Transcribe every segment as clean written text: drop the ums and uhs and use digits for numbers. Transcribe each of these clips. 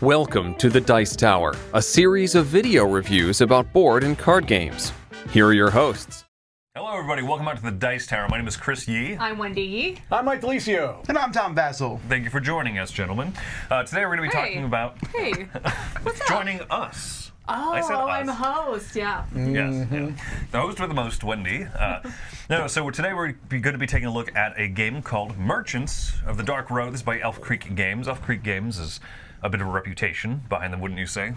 Welcome to the Dice Tower, a series of video reviews about board and card games. Here are your hosts. Hello everybody, welcome out to the Dice Tower. My name is Chris Yee. I'm Wendy Yee. I'm Mike Delisio. And I'm Tom Vassell. Thank you for joining us, gentlemen. Today we're going to be talking about... Hey, what's up? Joining us. Oh, I said us. I'm a host, yeah. Yes, yeah. The host with the most, Wendy. So today we're going to be taking a look at a game called Merchants of the Dark Road. This is by Elf Creek Games. Elf Creek Games is a bit of a reputation behind them, wouldn't you say?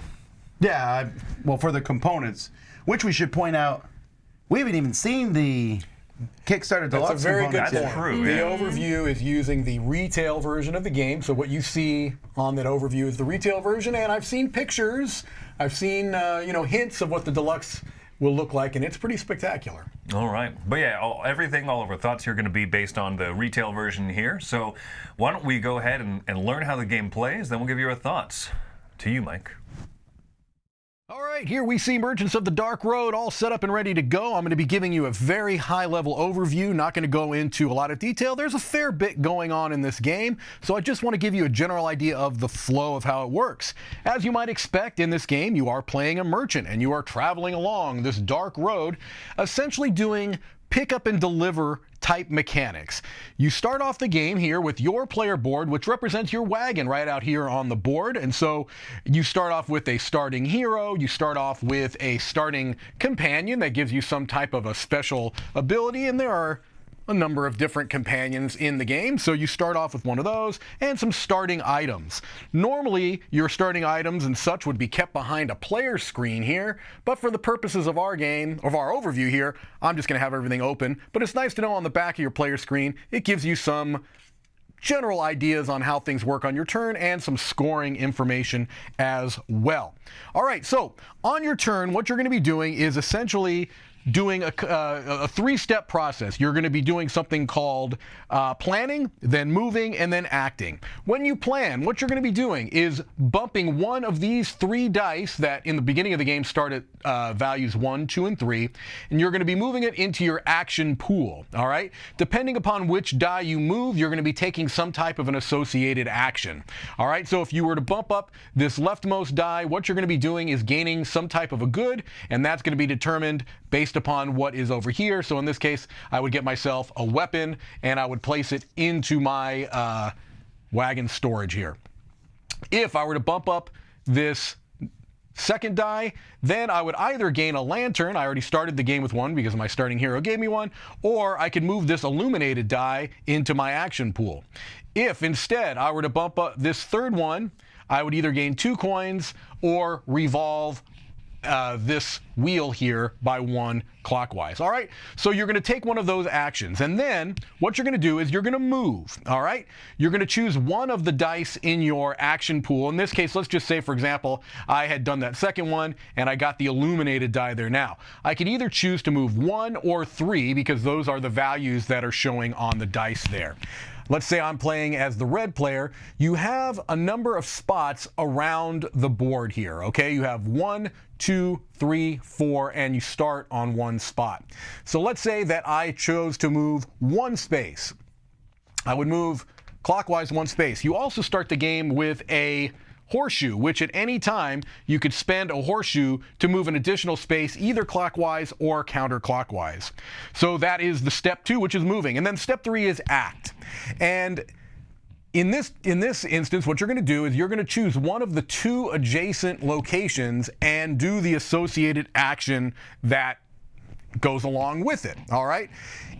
Yeah, well, for the components, which we should point out, we haven't even seen the Kickstarter Deluxe That's a very good components point. yet. The yeah. overview is using the retail version of the game. So what you see on that overview is the retail version, and I've seen pictures. I've seen hints of what the deluxe will look like, and it's pretty spectacular. All right. But yeah, all of our thoughts here are going to be based on the retail version here. So why don't we go ahead and learn how the game plays, then we'll give you our thoughts. To you, Mike. All right, here we see Merchants of the Dark Road all set up and ready to go. I'm going to be giving you a very high-level overview, not going to go into a lot of detail. There's a fair bit going on in this game, so I just want to give you a general idea of the flow of how it works. As you might expect in this game, you are playing a merchant, and you are traveling along this dark road, essentially doing pick up and deliver type mechanics. You start off the game here with your player board, which represents your wagon right out here on the board. And so you start off with a starting hero, you start off with a starting companion that gives you some type of a special ability, and there are a number of different companions in the game. So you start off with one of those and some starting items. Normally, your starting items and such would be kept behind a player screen here, but for the purposes of our game, of our overview here, I'm just going to have everything open. But it's nice to know on the back of your player screen, it gives you some general ideas on how things work on your turn and some scoring information as well. All right, so on your turn, what you're going to be doing is essentially doing a three-step process. You're going to be doing something called planning, then moving, and then acting. When you plan, what you're going to be doing is bumping one of these three dice that in the beginning of the game start at values 1, 2, and 3, and you're going to be moving it into your action pool, all right? Depending upon which die you move, you're going to be taking some type of an associated action, all right? So if you were to bump up this leftmost die, what you're going to be doing is gaining some type of a good, and that's going to be determined based upon what is over here. So in this case, I would get myself a weapon and I would place it into my wagon storage here. If I were to bump up this second die, then I would either gain a lantern. I already started the game with one because my starting hero gave me one, or I could move this illuminated die into my action pool. If instead I were to bump up this third one, I would either gain 2 coins or revolve this wheel here by 1 clockwise. All right, so you're going to take one of those actions, and then what you're going to do is you're going to move. All right, you're going to choose one of the dice in your action pool. In this case, let's just say, for example, I had done that second one and I got the illuminated die there. Now I could either choose to move 1 or 3 because those are the values that are showing on the dice there. Let's say I'm playing as the red player. You have a number of spots around the board here, okay? You have 1, 2, 3, 4, and you start on 1 spot. So let's say that I chose to move 1 space. I would move clockwise 1 space. You also start the game with a horseshoe, which at any time you could spend a horseshoe to move an additional space either clockwise or counterclockwise. So that is the step 2, which is moving. And then step 3 is act. And in this instance, what you're going to do is you're going to choose one of the 2 adjacent locations and do the associated action that goes along with it, all right?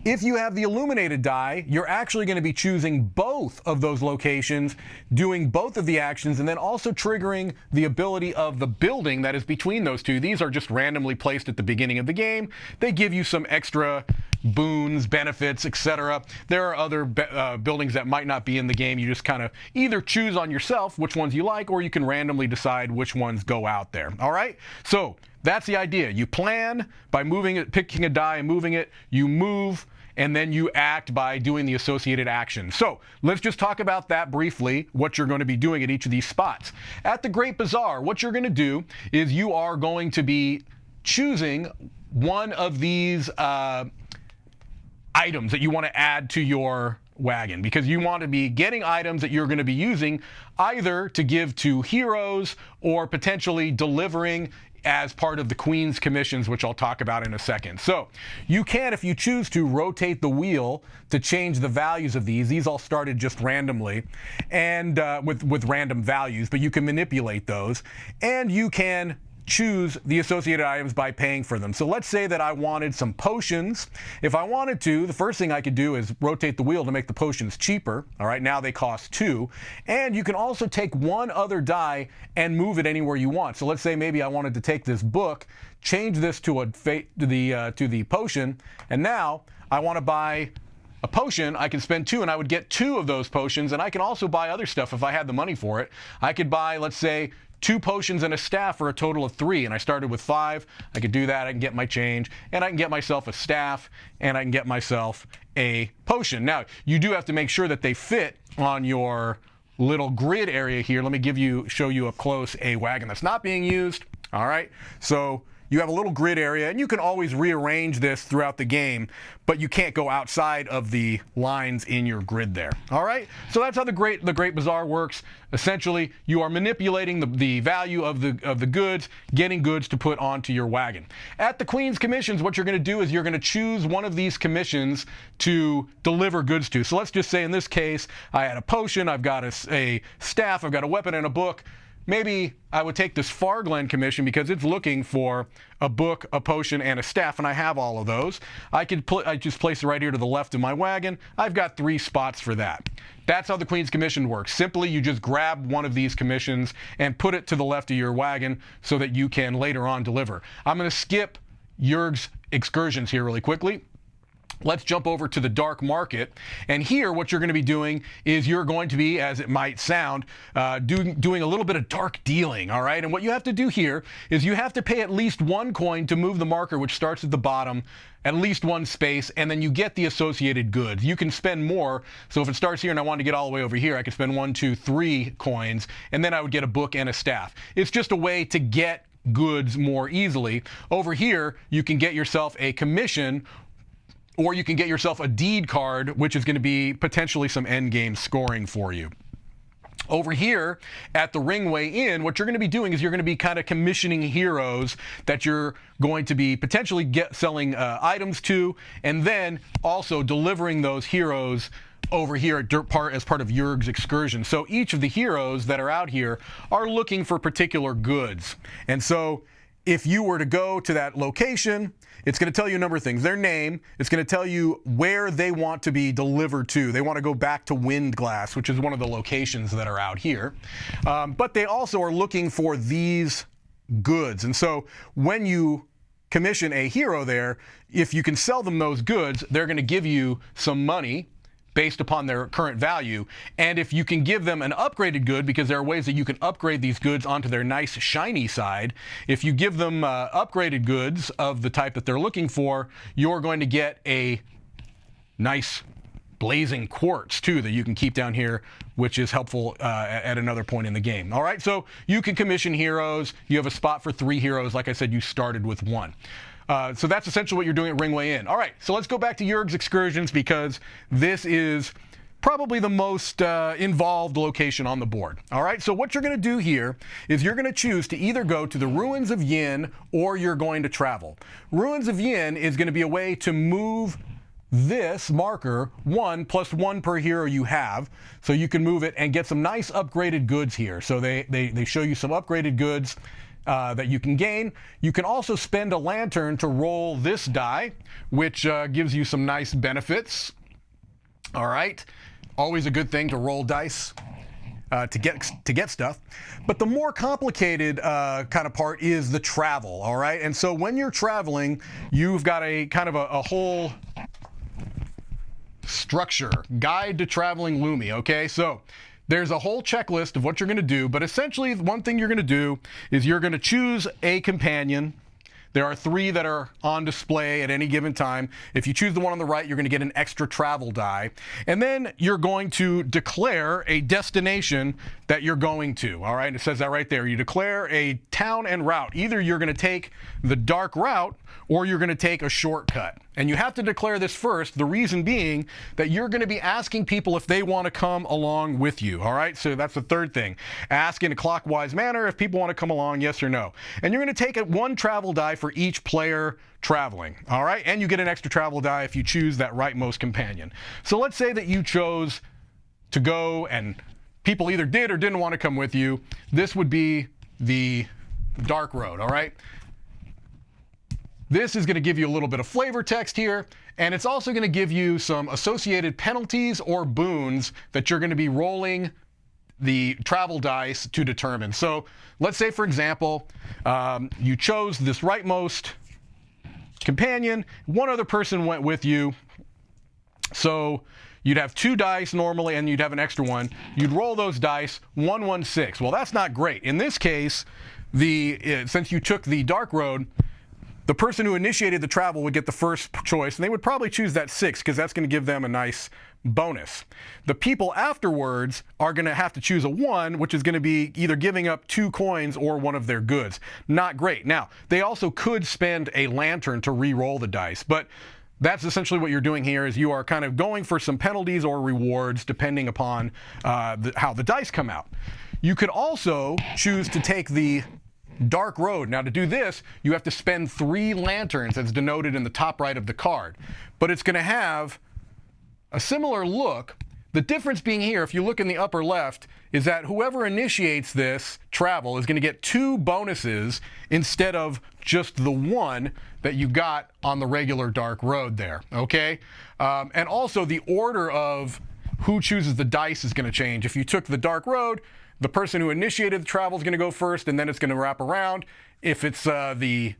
If you have the illuminated die, you're actually going to be choosing both of those locations, doing both of the actions, and then also triggering the ability of the building that is between those 2. These are just randomly placed at the beginning of the game. They give you some extra boons, benefits, etc. There are other buildings that might not be in the game. You just kind of either choose on yourself which ones you like, or you can randomly decide which ones go out there, all right? So that's the idea. You plan by moving it, picking a die and moving it. You move, and then you act by doing the associated action. So let's just talk about that briefly, what you're going to be doing at each of these spots. At the Great Bazaar, what you're going to do is you are going to be choosing one of these items that you want to add to your wagon, because you want to be getting items that you're going to be using either to give to heroes or potentially delivering as part of the Queen's commissions, which I'll talk about in a second. So you can, if you choose to, rotate the wheel to change the values of these. These all started just randomly and with random values, but you can manipulate those, and you can choose the associated items by paying for them. So let's say that I wanted some potions. If I wanted to, the first thing I could do is rotate the wheel to make the potions cheaper. All right, now they cost 2. And you can also take one other die and move it anywhere you want. So let's say maybe I wanted to take this book, change this to the potion, and now I want to buy a potion. I can spend 2 and I would get 2 of those potions, and I can also buy other stuff if I had the money for it. I could buy, let's say, 2 potions and a staff for a total of 3, and I started with 5. I could do that. I can get my change, and I can get myself a staff, and I can get myself a potion. Now, you do have to make sure that they fit on your little grid area here. Let me show you up close a wagon that's not being used. All right, so you have a little grid area, and you can always rearrange this throughout the game, but you can't go outside of the lines in your grid there. All right, so that's how the Great Bazaar works. Essentially, you are manipulating the value of the goods, getting goods to put onto your wagon. At the Queen's commissions, what you're going to do is you're going to choose one of these commissions to deliver goods to. So let's just say in this case, I had a potion, I've got a staff, I've got a weapon and a book. Maybe I would take this Farglen commission because it's looking for a book, a potion, and a staff, and I have all of those. I just place it right here to the left of my wagon. I've got 3 spots for that. That's how the Queen's Commission works. Simply, you just grab one of these commissions and put it to the left of your wagon so that you can later on deliver. I'm going to skip Jurg's excursions here really quickly. Let's jump over to the dark market, and here what you're going to be doing is you're going to be, as it might sound, doing a little bit of dark dealing. All right, and what you have to do here is you have to pay at least 1 coin to move the marker, which starts at the bottom, at least 1 space, and then you get the associated goods. You can spend more, so if it starts here and I want to get all the way over here, I could spend 1, 2, 3 coins, and then I would get a book and a staff. It's just a way to get goods more easily. Over here, you can get yourself a commission, or you can get yourself a deed card, which is going to be potentially some end game scoring for you. Over here at the Ringway Inn, what you're going to be doing is you're going to be kind of commissioning heroes that you're going to be potentially selling items to, and then also delivering those heroes over here as part of Jurg's excursion. So each of the heroes that are out here are looking for particular goods. And so if you were to go to that location, it's going to tell you a number of things. Their name, it's going to tell you where they want to be delivered to. They want to go back to Windglass, which is one of the locations that are out here. But they also are looking for these goods. And so when you commission a hero there, if you can sell them those goods, they're going to give you some money based upon their current value. And if you can give them an upgraded good, because there are ways that you can upgrade these goods onto their nice shiny side, if you give them upgraded goods of the type that they're looking for, you're going to get a nice blazing quartz too that you can keep down here, which is helpful at another point in the game. All right, so you can commission heroes. You have a spot for 3 heroes. Like I said, you started with 1. So that's essentially what you're doing at Ringway Inn. All right, so let's go back to Jurg's excursions, because this is probably the most involved location on the board. All right, so what you're going to do here is you're going to choose to either go to the Ruins of Yin or you're going to travel. Ruins of Yin is going to be a way to move this marker 1 + 1 per hero you have, so you can move it and get some nice upgraded goods here. So they show you some upgraded goods that you can gain. You can also spend a lantern to roll this die, which gives you some nice benefits. All right, always a good thing to roll dice to get stuff. But the more complicated kind of part is the travel. All right, and so when you're traveling, you've got a kind of a whole structure, guide to traveling Lumi. Okay, so there's a whole checklist of what you're going to do, but essentially one thing you're going to do is you're going to choose a companion. There are 3 that are on display at any given time. If you choose the one on the right, you're going to get an extra travel die. And then you're going to declare a destination that you're going to. All right, it says that right there. You declare a town and route. Either you're going to take the dark route or you're going to take a shortcut. And you have to declare this first, the reason being that you're going to be asking people if they want to come along with you. All right, so that's the third thing. Ask in a clockwise manner if people want to come along, yes or no. And you're going to take 1 travel die for each player traveling. All right, and you get an extra travel die if you choose that rightmost companion. So let's say that you chose to go and people either did or didn't want to come with you. This would be the dark road, all right? This is going to give you a little bit of flavor text here, and it's also going to give you some associated penalties or boons that you're going to be rolling the travel dice to determine. So let's say, for example, you chose this rightmost companion, 1 other person went with you, so you'd have 2 dice normally and you'd have an extra one. You'd roll those dice, 1, 1, 6. Well, that's not great. In this case, since you took the dark road, the person who initiated the travel would get the first choice, and they would probably choose that 6 because that's going to give them a nice bonus. The people afterwards are going to have to choose a 1, which is going to be either giving up 2 coins or one of their goods. Not great. Now, they also could spend a lantern to re-roll the dice, but that's essentially what you're doing here is you are kind of going for some penalties or rewards depending upon how the dice come out. You could also choose to take the dark road. Now to do this, you have to spend 3 lanterns as denoted in the top right of the card. But it's going to have a similar look. The difference being here, if you look in the upper left, is that whoever initiates this travel is going to get 2 bonuses instead of just the 1 that you got on the regular dark road there, okay? And also the order of who chooses the dice is going to change. If you took the dark road, the person who initiated the travel is going to go first, and then it's going to wrap around. If it's the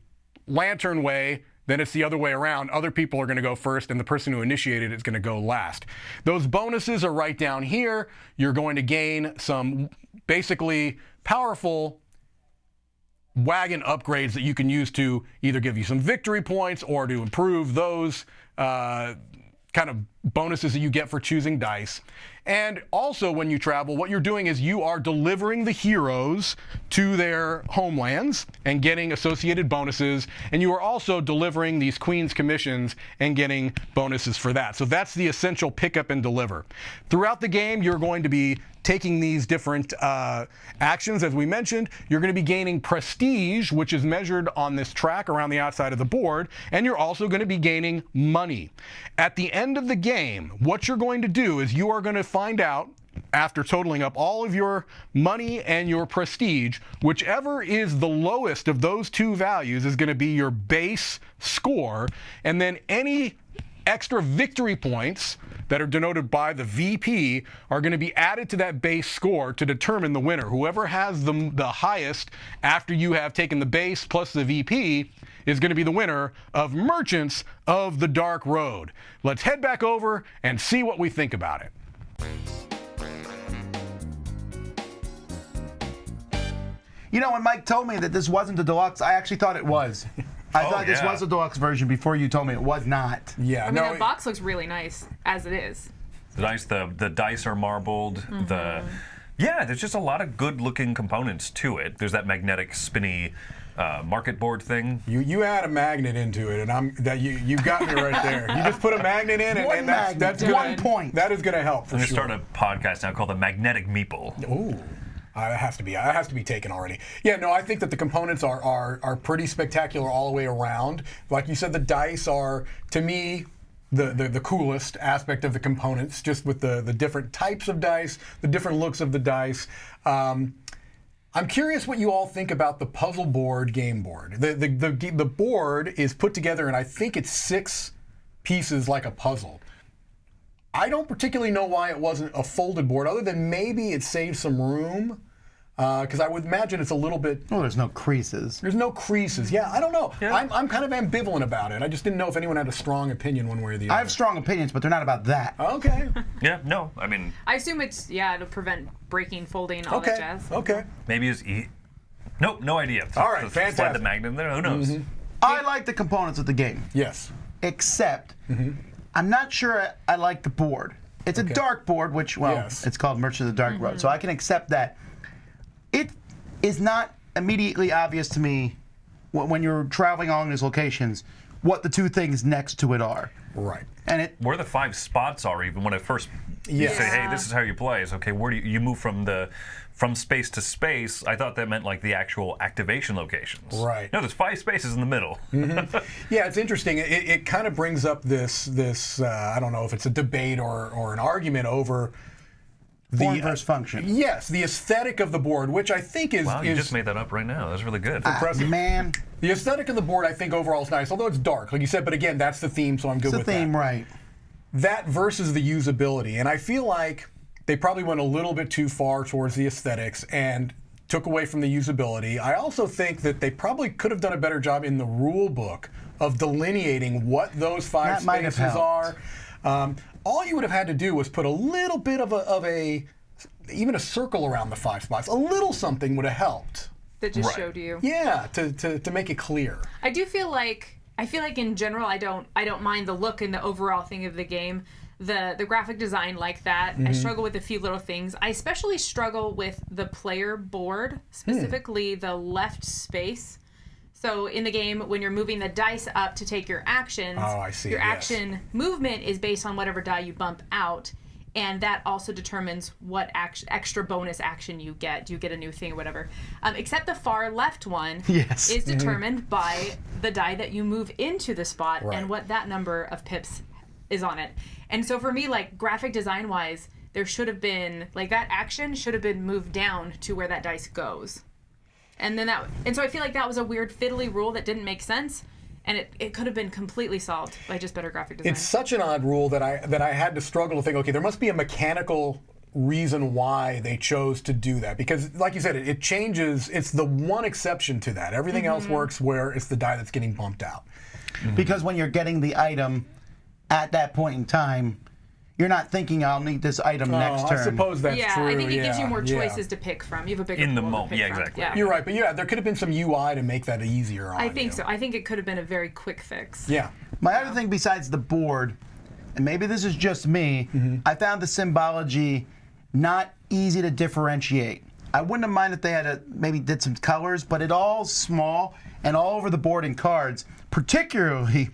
lantern way, then it's the other way around. Other people are going to go first, and the person who initiated it is going to go last. Those bonuses are right down here. You're going to gain some basically powerful wagon upgrades that you can use to either give you some victory points or to improve those kind of bonuses that you get for choosing dice. And also when you travel, what you're doing is you are delivering the heroes to their homelands and getting associated bonuses, and you are also delivering these Queen's Commissions and getting bonuses for that. So that's the essential pick up and deliver. Throughout the game, you're going to be taking these different actions. As we mentioned, you're going to be gaining prestige, which is measured on this track around the outside of the board, and you're also going to be gaining money. At the end of the game, what you're going to do is you are going to find out, after totaling up all of your money and your prestige, whichever is the lowest of those 2 values is going to be your base score, and then any extra victory points that are denoted by the VP are going to be added to that base score to determine the winner. Whoever has the highest after you have taken the base plus the VP is going to be the winner of Merchants of the Dark Road. Let's head back over and see what we think about it. You know, when Mike told me that this wasn't the deluxe, I actually thought it was. I thought this was the deluxe version before you told me it was not. Yeah, I mean, the box looks really nice as it is. The dice are marbled. Yeah, there's just a lot of good-looking components to it. There's that magnetic, spinny market board thing. You add a magnet into it, and you got me right there. You just put a magnet in, and that's good. 1 point. That is going to help for I'm sure. going to start a podcast now called the Magnetic Meeple. Ooh. It has to be taken already. Yeah, no, I think that the components are pretty spectacular all the way around. Like you said, the dice are, to me, the coolest aspect of the components, just with the different types of dice, the different looks of the dice. I'm curious what you all think about the puzzle board game board. The board is put together, and I think it's 6 pieces like a puzzle. I don't particularly know why it wasn't a folded board, other than maybe it saved some room. Because I would imagine it's a little bit... Oh, there's no creases. There's no creases. Yeah, I don't know. Yeah. I'm kind of ambivalent about it. I just didn't know if anyone had a strong opinion one way or the other. I have strong opinions, but they're not about that. Okay. Yeah, no, I mean... I assume it's, to prevent breaking, folding, all that jazz. Okay. Maybe it's... Nope, no idea. All right, Slide fantastic. the magnet in there, who knows? I like the components of the game, Yes. except I'm not sure I like the board. It's a dark board, which, well, Yes. it's called Merchant of the Dark Road, so I can accept that. It is not immediately obvious to me when you're traveling along these locations what the two things next to it are. Right. And it Where the 5 spots are, even when I first you Yes. say, hey, this is how you play. It's okay. Where do you move from space to space? I thought that meant like the actual activation locations. Right. No, there's 5 spaces in the middle. Yeah, it's interesting. It kind of brings up this I don't know if it's a debate or an argument over form versus function. Yes, the aesthetic of the board, which I think is Wow, you just made that up right now. That's really good. Man, the aesthetic of the board. I think overall is nice, although it's dark, like you said. But again, that's the theme, so I'm good it's the with theme, that. right? That versus the usability, and I feel like they probably went a little bit too far towards the aesthetics and took away from the usability. I also think that they probably could have done a better job in the rule book of delineating what those 5 That might have spaces are. helped. All you would have had to do was put a little bit of even a circle around the 5 spots. A little something would have helped. That just Right. showed you. Yeah, to make it clear. I feel like in general I don't mind the look and the overall thing of the game. The graphic design like that. I struggle with a few little things. I especially struggle with the player board, specifically the left space. So in the game, when you're moving the dice up to take your actions, Oh, I see, your yes. action movement is based on whatever die you bump out. And that also determines what extra bonus action you get. Do you get a new thing or whatever? Except the far left one Yes. is determined by the die that you move into the spot Right. and what that number of pips is on it. And so for me, like graphic design wise, there should have been, like that action should have been moved down to where that dice goes. And so I feel like that was a weird fiddly rule that didn't make sense. And it could have been completely solved by just better graphic design. It's such an odd rule that I had to struggle to think, okay, there must be a mechanical reason why they chose to do that. Because, like you said, it changes. It's the one exception to that. Everything else works where it's the die that's getting bumped out. Because when you're getting the item at that point in time, you're not thinking I'll need this item next turn. I suppose that's yeah, true. I think it gives you more yeah. choices to pick from. You have a bigger In the pool to moment, pick yeah, from. exactly. Yeah. You're right, but yeah, there could have been some UI to make that easier on I think you. so. I think it could have been a very quick fix. Yeah. My other thing besides the board, and maybe this is just me, I found the symbology not easy to differentiate. I wouldn't have minded if they had maybe did some colors, but it all small and all over the board in cards. Particularly,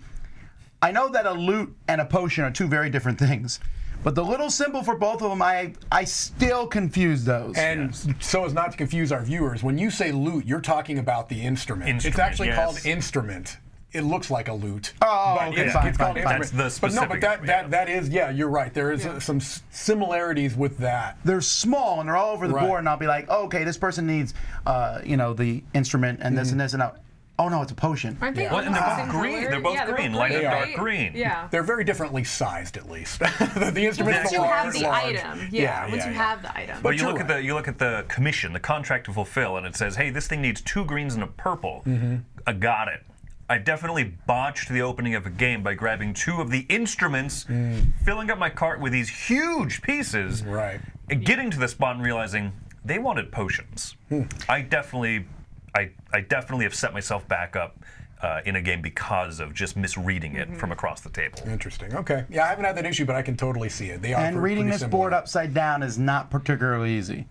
I know that a loot and a potion are two very different things. But the little symbol for both of them, I still confuse those. And so as not to confuse our viewers, when you say loot, you're talking about the instrument. It's Instrument, actually yes. called instrument. It looks like a loot. Oh, but okay, it's, fine, it's called fine, fine. instrument. That's the but no, specific, but yeah. that is, yeah, you're right. There is some similarities with that. They're small and they're all over the Right. board, and I'll be like, oh, okay, this person needs, the instrument and this and this, and oh no, it's a potion. Aren't they Well, all and they're the both same green. color? They're both Yeah, green, light and dark right? green. Yeah. They're very differently sized, at least. The instrument's Once the you large, have the large. item, yeah. Once you have the item. But you you're look at you look at the commission, the contract to fulfill, and it says, "Hey, this thing needs 2 greens and a purple." I got it. I definitely botched the opening of a game by grabbing 2 of the instruments, filling up my cart with these huge pieces, Right. and getting to the spot and realizing they wanted potions. I definitely have set myself back up in a game because of just misreading it from across the table. Interesting. Okay. Yeah, I haven't had that issue, but I can totally see it. They are And reading pretty this similar. board upside down is not particularly easy.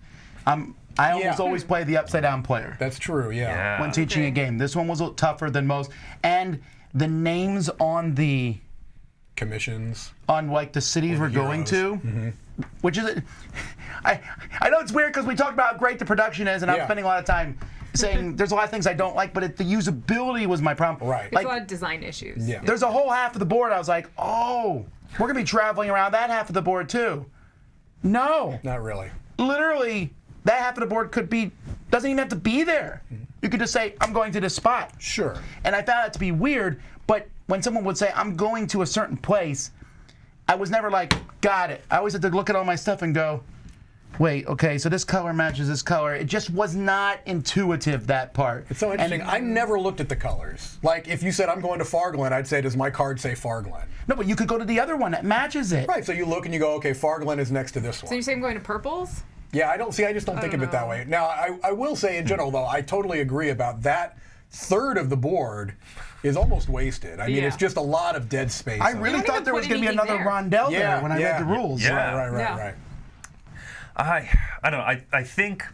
I almost always play the upside down player That's true, yeah. when teaching a game. This one was a little tougher than most. And the names on Commissions. like the cities we're going heroes. to, which is, I know it's weird because we talked about how great the production is, and I'm Yeah. spending a lot of time saying there's a lot of things I don't like, but the usability was my problem. Right. It's Like, a lot of design issues. Yeah. there's a whole half of the board I was like, oh, we're going to be traveling around that half of the board too. No. Not really. Literally, that half of the board doesn't even have to be there. You could just say, I'm going to this spot. Sure. And I found that to be weird, but when someone would say, I'm going to a certain place, I was never like, got it. I always had to look at all my stuff and go, wait, okay, so this color matches this color. It just was not intuitive, that part. It's so interesting. I never looked at the colors. Like, if you said, I'm going to Farglen, I'd say, does my card say Farglen? No, but you could go to the other one that matches it. Right, so you look and you go, okay, Farglen is next to this So one. you say I'm going to purples? Yeah, I just don't think of it that way. Now, I will say in general, though, I totally agree about that third of the board is almost wasted. I mean, Yeah. it's just a lot of dead space. I on really don't thought even there was put going to be anything another there. rondelle there when I read the rules. Yeah. Right. I don't know. I think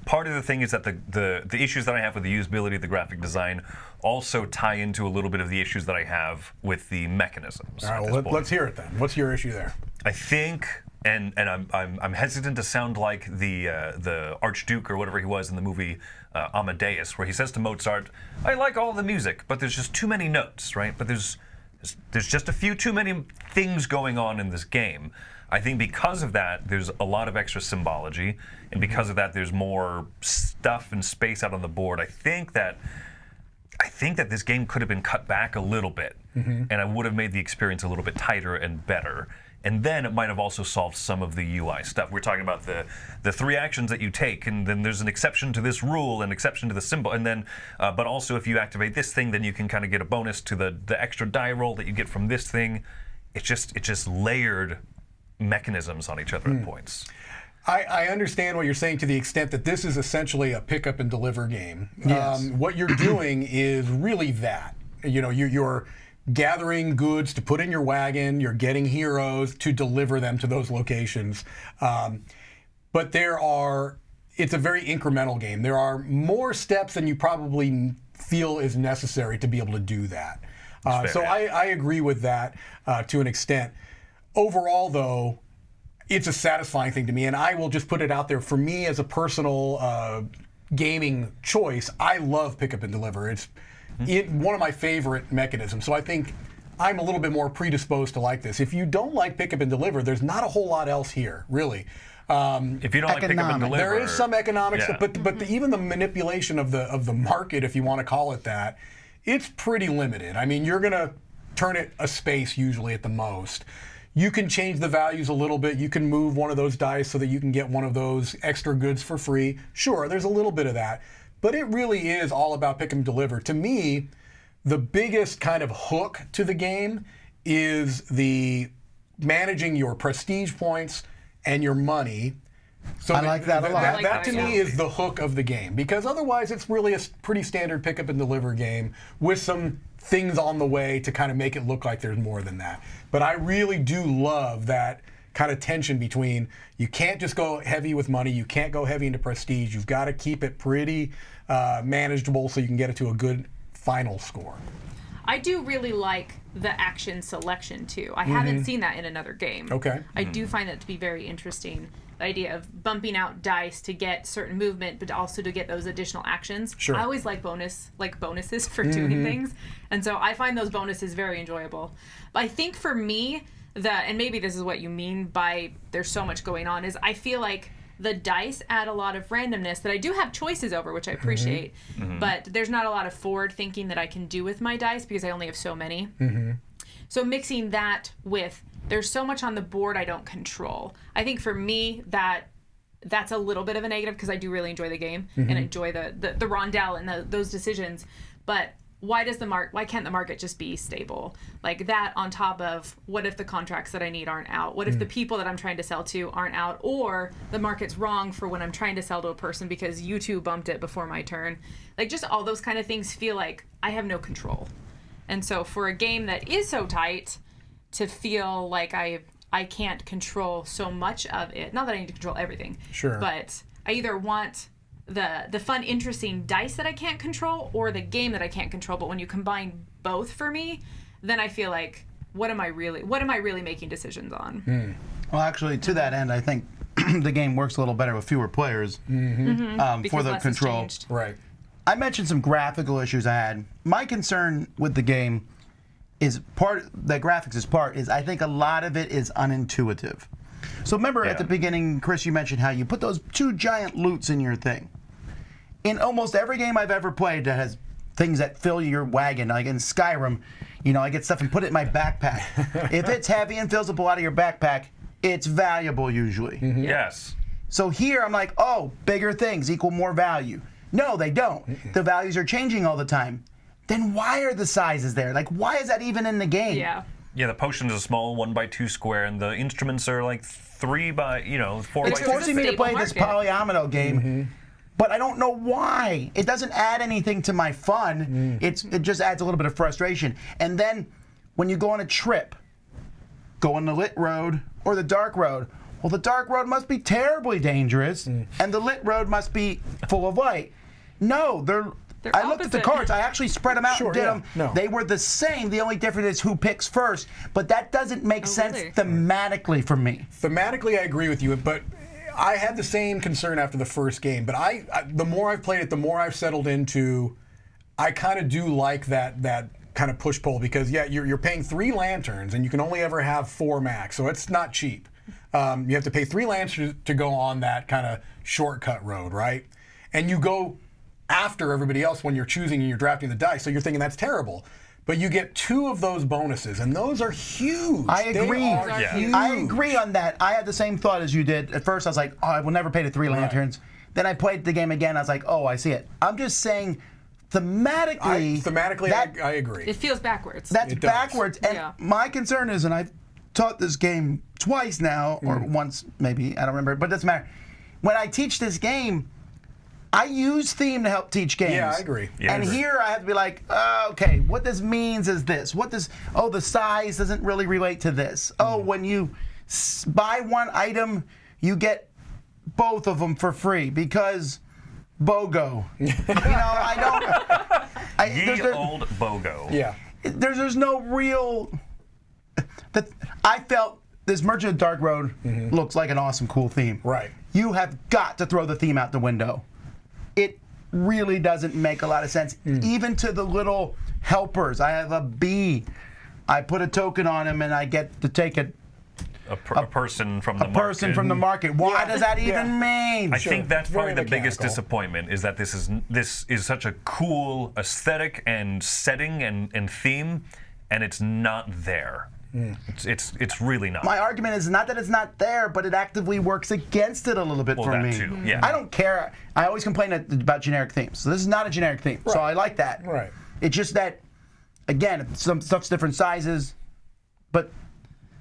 part of the thing is that the issues that I have with the usability, the graphic design, also tie into a little bit of the issues that I have with the mechanisms. All at right, this well, point. let's hear it then. What's your issue there? I think, and I'm hesitant to sound like the Archduke or whatever he was in the movie Amadeus, where he says to Mozart, "I like all the music, but there's just too many notes, right? But there's just a few too many things going on in this game." I think because of that, there's a lot of extra symbology, and because of that, there's more stuff and space out on the board. I think that this game could have been cut back a little bit, and I would have made the experience a little bit tighter and better. And then it might have also solved some of the UI stuff. We're talking about the 3 actions that you take, and then there's an exception to this rule, an exception to the symbol, and then, but also if you activate this thing, then you can kind of get a bonus to the extra die roll that you get from this thing. It's just layered mechanisms on each other at points. I understand what you're saying to the extent that this is essentially a pick up and deliver game. Yes. What you're doing is really that. You know, you're gathering goods to put in your wagon, you're getting heroes to deliver them to those locations. But it's a very incremental game. There are more steps than you probably feel is necessary to be able to do that. So I agree with that to an extent. Overall, though, it's a satisfying thing to me, and I will just put it out there. For me, as a personal gaming choice, I love pick up and deliver. It's one of my favorite mechanisms. So I think I'm a little bit more predisposed to like this. If you don't like pick up and deliver, there's not a whole lot else here, really. If you don't like pick up and Economic. deliver, There is some economics, yeah. but even the manipulation of the market, if you want to call it that, it's pretty limited. I mean, you're going to turn it a space usually at the most. You can change the values a little bit. You can move one of those dice so that you can get one of those extra goods for free. Sure, there's a little bit of that, but it really is all about pick and deliver. To me, the biggest kind of hook to the game is the managing your prestige points and your money. So I like that a lot. I like That that, to me yeah. is the hook of the game, because otherwise it's really a pretty standard pick up and deliver game with some things on the way to kind of make it look like there's more than that. But I really do love that kind of tension between, you can't just go heavy with money, you can't go heavy into prestige, you've got to keep it pretty manageable so you can get it to a good final score. I do really like the action selection too. I haven't seen that in another game. Okay. I do find that to be very interesting. The idea of bumping out dice to get certain movement, but also to get those additional actions. Sure. I always like bonuses for doing things, and so I find those bonuses very enjoyable. But I think for me, and maybe this is what you mean by there's so much going on, is I feel like the dice add a lot of randomness that I do have choices over, which I appreciate, but there's not a lot of forward thinking that I can do with my dice because I only have so many. So mixing that with there's so much on the board I don't control. I think for me that's a little bit of a negative because I do really enjoy the game and enjoy the rondelle and those decisions. But why can't the market just be stable? Like that on top of what if the contracts that I need aren't out? What if the people that I'm trying to sell to aren't out? Or the market's wrong for when I'm trying to sell to a person because you two bumped it before my turn. Like just all those kind of things feel like I have no control. And so for a game that is so tight, to feel like I can't control so much of it, not that I need to control everything, Sure. but I either want the fun, interesting dice that I can't control or the game that I can't control. But when you combine both for me, then I feel like what am I really making decisions on? Well, actually, to that end, I think the game works a little better with fewer players for Because the less has control. changed. Right. I mentioned some graphical issues I had. My concern with the game is I think a lot of it is unintuitive. So remember at the beginning, Chris, you mentioned how you put those 2 giant loots in your thing. In almost every game I've ever played that has things that fill your wagon, like in Skyrim, I get stuff and put it in my backpack. If it's heavy and fills up a lot of your backpack, it's valuable usually. Yes. So here I'm like, oh, bigger things equal more value. No, they don't. The values are changing all the time. Then why are the sizes there? Like, why is that even in the game? Yeah. Yeah, the potion is a small 1x2 square, and the instruments are like 4 But by It's It's 2. forcing me to stable play this market. polyomino game but I don't know why. It doesn't add anything to my fun. It just adds a little bit of frustration. And then when you go on a trip, go on the lit road or the dark road. Well, the dark road must be terribly dangerous, and the lit road must be full of light. No, they're I looked at the opposite. cards. I actually spread them out Sure, and did yeah, them. no. They were the same. The only difference is who picks first. But that doesn't make sense really? thematically for me. Thematically, I agree with you, but I had the same concern after the first game. But the more I've played it, the more I've settled into. I kind of do like that kind of push pull because you're paying 3 lanterns and you can only ever have 4 max, so it's not cheap. You have to pay 3 lanterns to go on that kind of shortcut road, right? And you go after everybody else when you're choosing and you're drafting the dice, so you're thinking that's terrible. But you get 2 of those bonuses, and those are huge. I agree. They are Yeah. huge. I agree on that. I had the same thought as you did. At first, I was like, oh, I will never pay the 3 lanterns. Then I played the game again. I was like, oh, I see it. I'm just saying, thematically, I agree. It feels backwards. that's It does. backwards. And Yeah. my concern is, and I've taught this game twice now, or once maybe, I don't remember, but it doesn't matter. When I teach this game, I use theme to help teach games. Yeah, I agree. Yeah, I and agree. here I have to be like, okay, what this means is this. The size doesn't really relate to this. Oh, when you buy one item, you get both of them for free because BOGO. Ye old BOGO. Yeah. There's no real. I felt this Merchant of Dark Road looks like an awesome, cool theme. Right. You have got to throw the theme out the window. It really doesn't make a lot of sense, even to the little helpers. I have a bee. I put a token on him, and I get to take a person from the market. person from the market. Why does that even mean? I think that's probably Very the biggest mechanical. disappointment is that this is such a cool aesthetic and setting and theme, and it's not there. It's really not. My argument is not that it's not there, but it actively works against it a little bit Well, for that me. too, yeah. I don't care. I always complain about generic themes. So this is not a generic theme. So I like that. Right. It's just that, again, some stuff's different sizes, but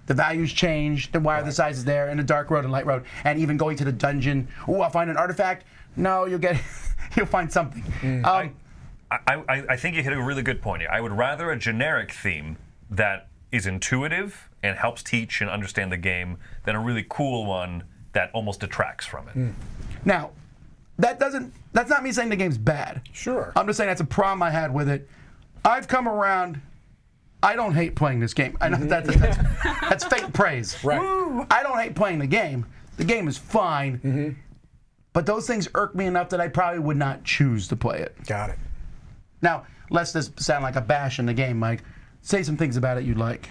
the values change. Then why are the sizes there in the dark road and light road? And even going to the dungeon, I'll find an artifact. No, you'll find something. I think you hit a really good point here. I would rather a generic theme that is intuitive and helps teach and understand the game than a really cool one that almost detracts from it. Now, that's not me saying the game's bad. Sure. I'm just saying that's a problem I had with it. I've come around. I don't hate playing this game. I know that's fake praise. Right. I don't hate playing the game. The game is fine. But those things irk me enough that I probably would not choose to play it. Got it. Now, lest this sound like a bash in the game, Mike, say some things about it you'd like.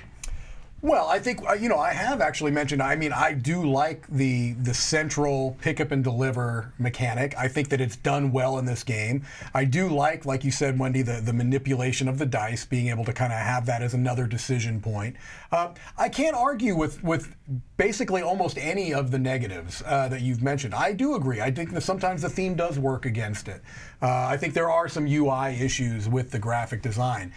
Well, I think I have actually mentioned. I mean, I do like the central pick up and deliver mechanic. I think that it's done well in this game. I do like you said, Wendy, the manipulation of the dice, being able to kind of have that as another decision point. I can't argue with basically almost any of the negatives that you've mentioned. I do agree. I think that sometimes the theme does work against it. I think there are some UI issues with the graphic design.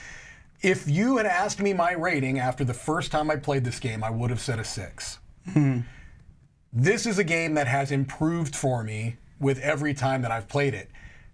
If you had asked me my rating after the first time I played this game, I would have said a 6. This is a game that has improved for me with every time that I've played it.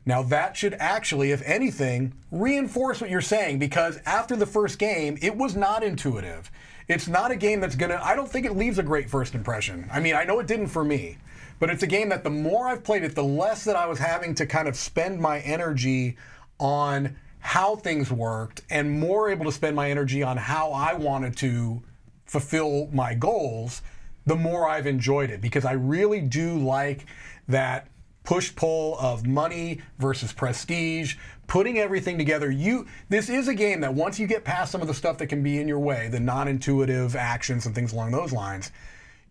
Now that should actually, if anything, reinforce what you're saying, because after the first game, it was not intuitive. It's not a game that's I don't think it leaves a great first impression. I mean, I know it didn't for me, but it's a game that the more I've played it, the less that I was having to kind of spend my energy on how things worked, and more able to spend my energy on how I wanted to fulfill my goals, the more I've enjoyed it, because I really do like that push-pull of money versus prestige, putting everything together. This is a game that once you get past some of the stuff that can be in your way, the non-intuitive actions and things along those lines,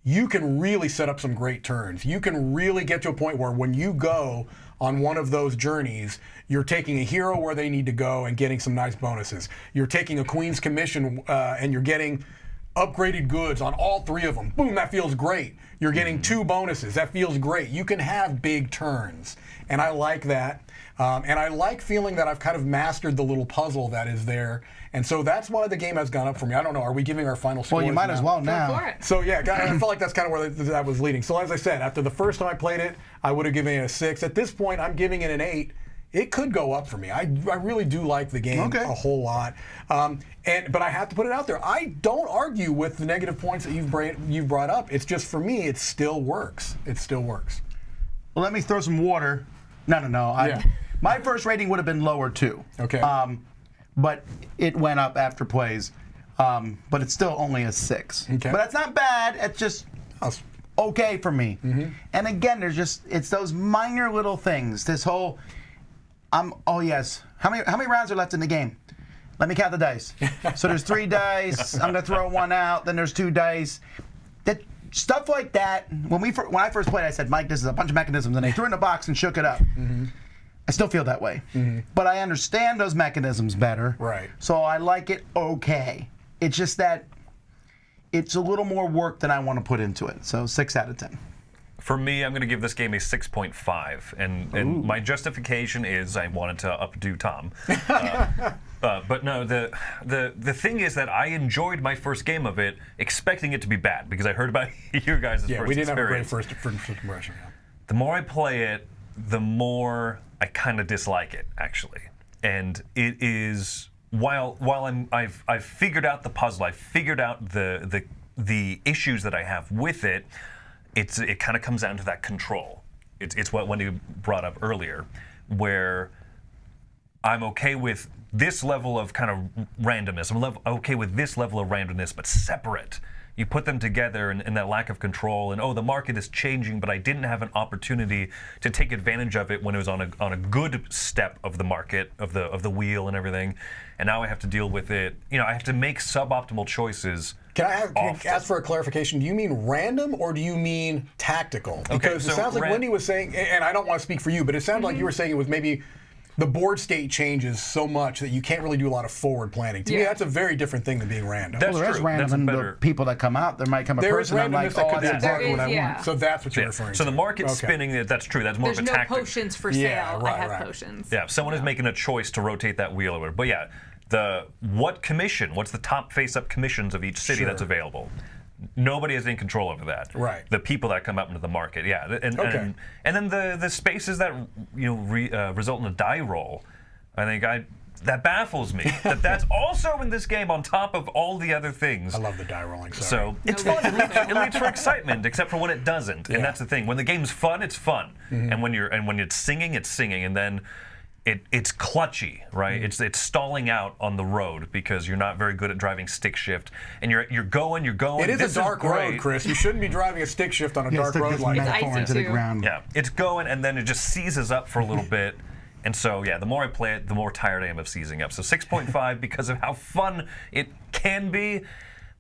you can really set up some great turns. You can really get to a point where when you go on one of those journeys, you're taking a hero where they need to go and getting some nice bonuses. You're taking a Queen's Commission and you're getting upgraded goods on all 3 of them. Boom, that feels great. You're getting 2 bonuses. That feels great. You can have big turns. And I like that. And I like feeling that I've kind of mastered the little puzzle that is there. And so that's why the game has gone up for me. I don't know. Are we giving our final scores Well, you might as well Go now. for it. So yeah, I felt like that's kind of where that was leading. So as I said, after the first time I played it, I would have given it a 6. At this point, I'm giving it an 8. It could go up for me. I really do like the game a whole lot. But I have to put it out there. I don't argue with the negative points that you've brought up. It's just for me, it still works. It still works. Well, let me throw some water. No. Yeah. My first rating would have been lower too. Okay. But it went up after plays. But it's still only a 6. Okay. But that's not bad. It's just okay for me. And again, it's those minor little things. This whole, oh yes. How many rounds are left in the game? Let me count the dice. So there's 3 dice. I'm gonna throw 1 out. Then there's 2 dice. That stuff like that. When I first played, I said, Mike, this is a bunch of mechanisms, and they threw it in a box and shook it up. I still feel that way. But I understand those mechanisms better. Right. So I like it okay. It's just that it's a little more work than I want to put into it. So 6 out of 10. For me, I'm going to give this game a 6.5, and my justification is I wanted to updo Tom. But no, the thing is that I enjoyed my first game of it, expecting it to be bad because I heard about you guys' first experience. Yeah, we didn't have a great first impression. Yeah. The more I play it, the more I kind of dislike it, actually. And it is while I've figured out the puzzle, I've figured out the issues that I have with it. It kind of comes down to that control. It's what Wendy brought up earlier, where I'm okay with this level of kind of randomness. I'm okay with this level of randomness, but separate. You put them together and that lack of control, and the market is changing, but I didn't have an opportunity to take advantage of it when it was on a good step of the market, of the wheel and everything. And now I have to deal with it. I have to make suboptimal choices. Can I ask for a clarification? Do you mean random or do you mean tactical? Because it sounds like Wendy was saying, and I don't want to speak for you, but it sounded like you were saying it was maybe the board state changes so much that you can't really do a lot of forward planning. To me, that's a very different thing than being random. That's There is true. random That's in better. the people that come out. There might come a There is person I'm like, randomness that could be that's exactly what I yeah. want. So that's what you're referring to. So the market's spinning. That's true. That's more There's of a no tactic. potions for sale. Yeah, right, I have right. potions. Yeah, if someone is making a choice to rotate that wheel or whatever. But yeah, what's the top face-up commissions of each city that's available? Nobody has any control over that. Right. The people that come up into the market, yeah. And then the spaces that result in a die roll, I think that baffles me. That's also in this game on top of all the other things. I love the die rolling. So it's fun. It leads for excitement, except for when it doesn't. And that's the thing. When the game's fun, it's fun. And when it's singing, it's singing. And then it's clutchy, right? It's stalling out on the road because you're not very good at driving stick shift, and you're going. It is This a dark road, great. Chris. You shouldn't be driving a stick shift on a dark road like that. metaphor icy into the too. ground. Yeah, it's going, and then it just seizes up for a little bit. And so, yeah, the more I play it, the more tired I am of seizing up. So 6.5 because of how fun it can be,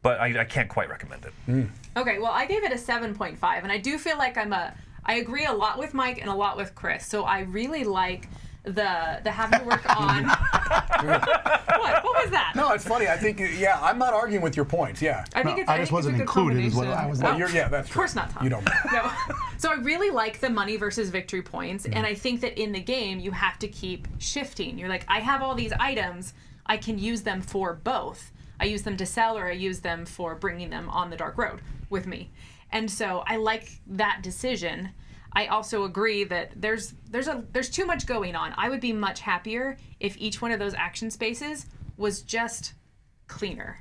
but I can't quite recommend it. Okay, well, I gave it a 7.5, and I do feel like I agree a lot with Mike and a lot with Chris. So I really like the having to work on. What was that? No, it's funny. I think, I'm not arguing with your points. Yeah. I think I just wasn't it's a good included is what combination. I was Well, like. that's Of course true. not, Tom. You don't know. No. So I really like the money versus victory points, and I think that in the game you have to keep shifting. You're like, I have all these items, I can use them for both. I use them to sell, or I use them for bringing them on the dark road with me. And so I like that decision. I also agree that there's too much going on. I would be much happier if each one of those action spaces was just cleaner.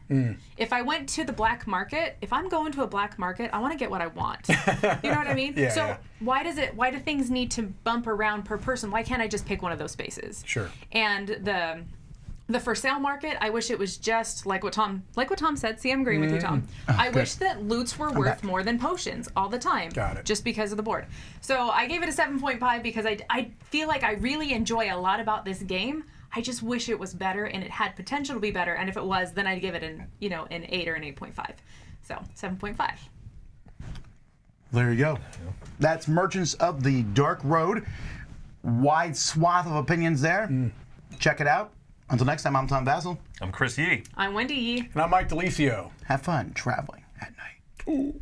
If I went to the black market, if I'm going to a black market, I want to get what I want. You know what I mean? Yeah, so yeah. why do things need to bump around per person? Why can't I just pick one of those spaces? Sure. And the for sale market, I wish it was just like what Tom said. See, I'm agreeing with you, Tom. I wish that loots were worth more than potions all the time. Got it. Just because of the board. So I gave it a 7.5 because I feel like I really enjoy a lot about this game. I just wish it was better, and it had potential to be better. And if it was, then I'd give it an 8 or an 8.5. So 7.5. There you go. That's Merchants of the Dark Road. Wide swath of opinions there. Check it out. Until next time, I'm Tom Vassell. I'm Chris Yee. I'm Wendy Yee. And I'm Mike DeLisio. Have fun traveling at night. Ooh.